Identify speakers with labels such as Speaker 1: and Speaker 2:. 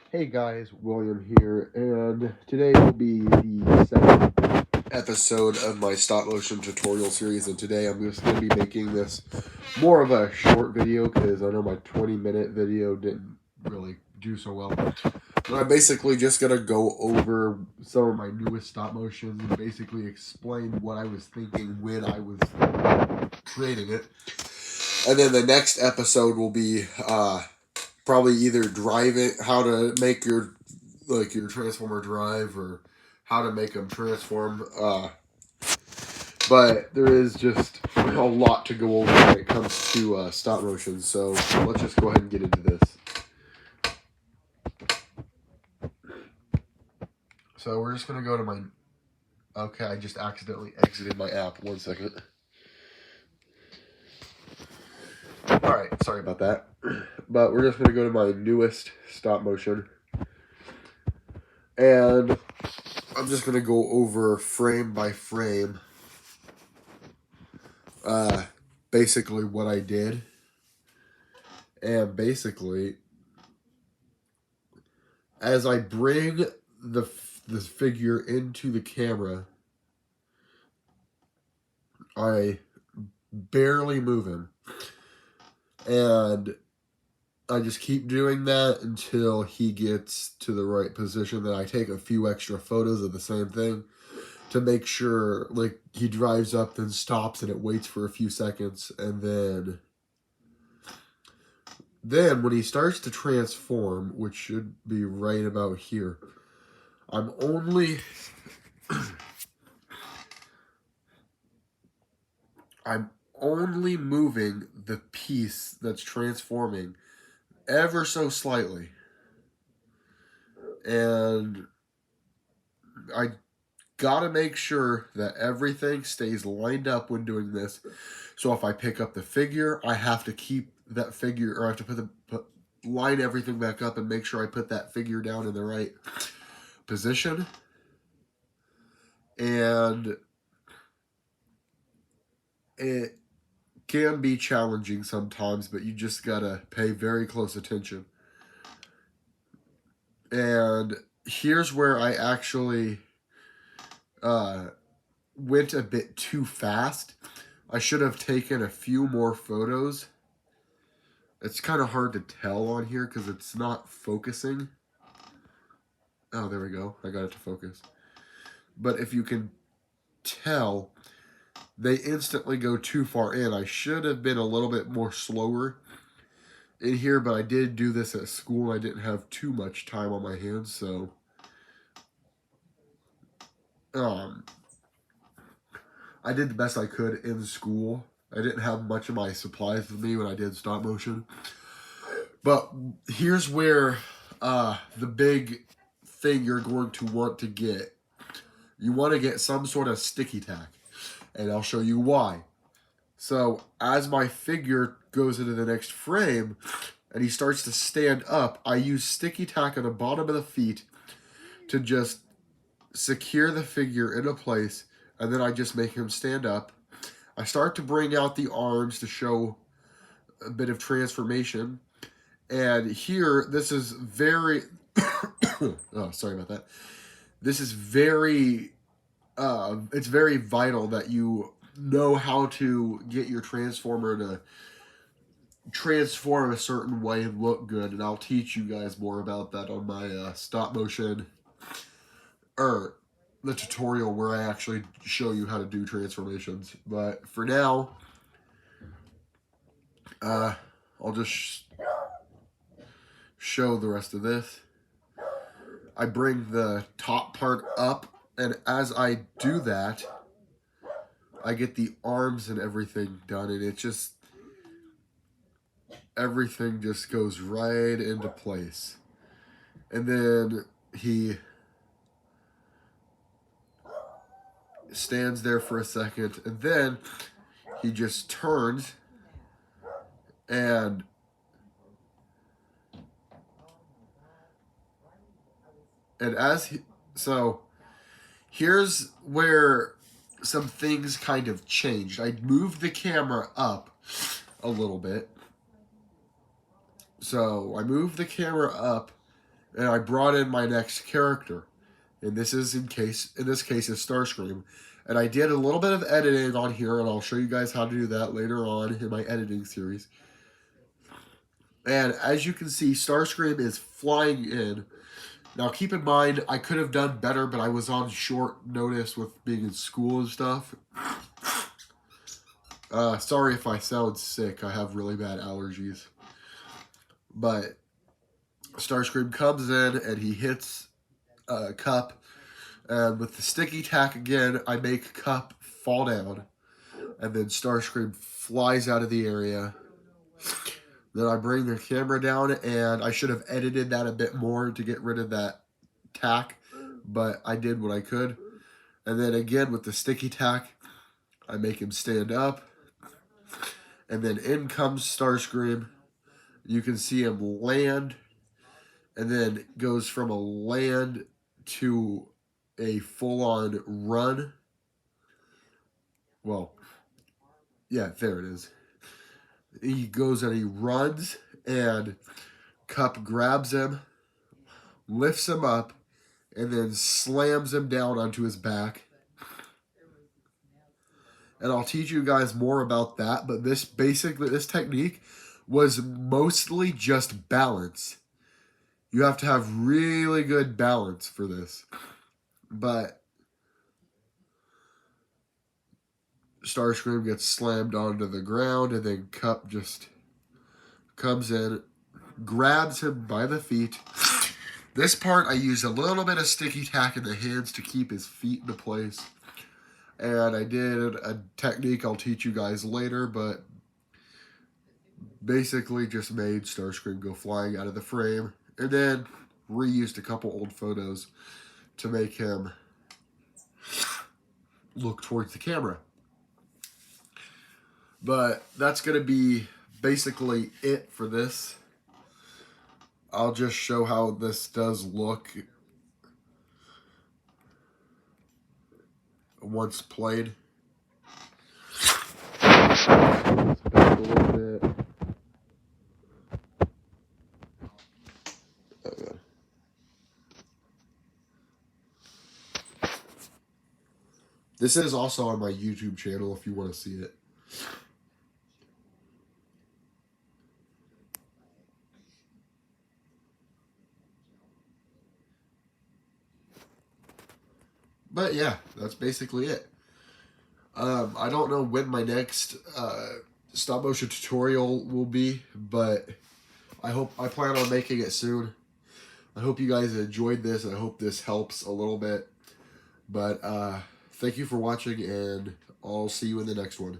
Speaker 1: Hey guys, William here, and today will be the second episode of my stop motion tutorial series. And today I'm just going to be making this more of a short video because I know my 20-minute video didn't really do so well. But I'm basically just going to go over some of my newest stop motions and basically explain what I was thinking when I was creating it. And then the next episode will be probably either driving, how to make your transformer drive, or how to make them transform. But there is just a lot to go over when it comes to stop motion. So let's just go ahead and get into this. So we're just gonna go to my. Okay, I just accidentally exited my app. 1 second. All right, sorry about that. But we're just gonna go to my newest stop motion, and I'm just gonna go over frame by frame. Basically what I did. And basically, as I bring the figure into the camera, I barely move him. And I just keep doing that until he gets to the right position. Then I take a few extra photos of the same thing to make sure, like, he drives up, then stops, and it waits for a few seconds. And then when he starts to transform, which should be right about here, I'm only moving the piece that's transforming ever so slightly. And I gotta make sure that everything stays lined up when doing this. So if I pick up the figure, I have to keep that figure, or I have to line everything back up and make sure I put that figure down in the right position. And it can be challenging sometimes, but you just gotta pay very close attention. And here's where I actually went a bit too fast. I should have taken a few more photos. It's kind of hard to tell on here because it's not focusing. Oh, there we go. I got it to focus. But if you can tell, they instantly go too far in. I should have been a little bit more slower in here, but I did do this at school. I didn't have too much time on my hands, so I did the best I could in school. I didn't have much of my supplies with me when I did stop motion. But here's where the big thing you're going to want to get. You want to get some sort of sticky tack. And I'll show you why. So as my figure goes into the next frame and he starts to stand up, I use sticky tack on the bottom of the feet to just secure the figure into place, and then I just make him stand up. I start to bring out the arms to show a bit of transformation. And here, this is very... oh, sorry about that. This is very... it's very vital that you know how to get your transformer to transform a certain way and look good. And I'll teach you guys more about that on my stop motion... the tutorial where I actually show you how to do transformations. But for now, I'll just show the rest of this. I bring the top part up, and as I do that, I get the arms and everything done, and it just, everything just goes right into place. And then he stands there for a second, and then he just turns, and as he, so here's where some things kind of changed. I moved the camera up a little bit. So I moved the camera up, and I brought in my next character. And this is in this case is Starscream. And I did a little bit of editing on here, and I'll show you guys how to do that later on in my editing series. And as you can see, Starscream is flying in. Now keep in mind, I could have done better, but I was on short notice with being in school and stuff. Sorry if I sound sick. I have really bad allergies. But Starscream comes in and he hits Cup. And with the sticky tack again, I make Cup fall down. And then Starscream flies out of the area. Then I bring the camera down, and I should have edited that a bit more to get rid of that tack. But I did what I could. And then again with the sticky tack, I make him stand up. And then in comes Starscream. You can see him land. And then goes from a land to a full-on run. Well, yeah, there it is. He goes and he runs, and Cup grabs him, lifts him up, and then slams him down onto his back. And I'll teach you guys more about that, but this technique was mostly just balance. You have to have really good balance for this. But Starscream gets slammed onto the ground, and then Cup just comes in, grabs him by the feet. This part, I used a little bit of sticky tack in the hands to keep his feet into place. And I did a technique I'll teach you guys later, but basically just made Starscream go flying out of the frame. And then reused a couple old photos to make him look towards the camera. But that's going to be basically it for this. I'll just show how this does look once played. Back a little bit. Okay. This is also on my YouTube channel if you want to see it. But yeah, that's basically it. I don't know when my next stop motion tutorial will be, but I plan on making it soon. I hope you guys enjoyed this, and I hope this helps a little bit. But thank you for watching, and I'll see you in the next one.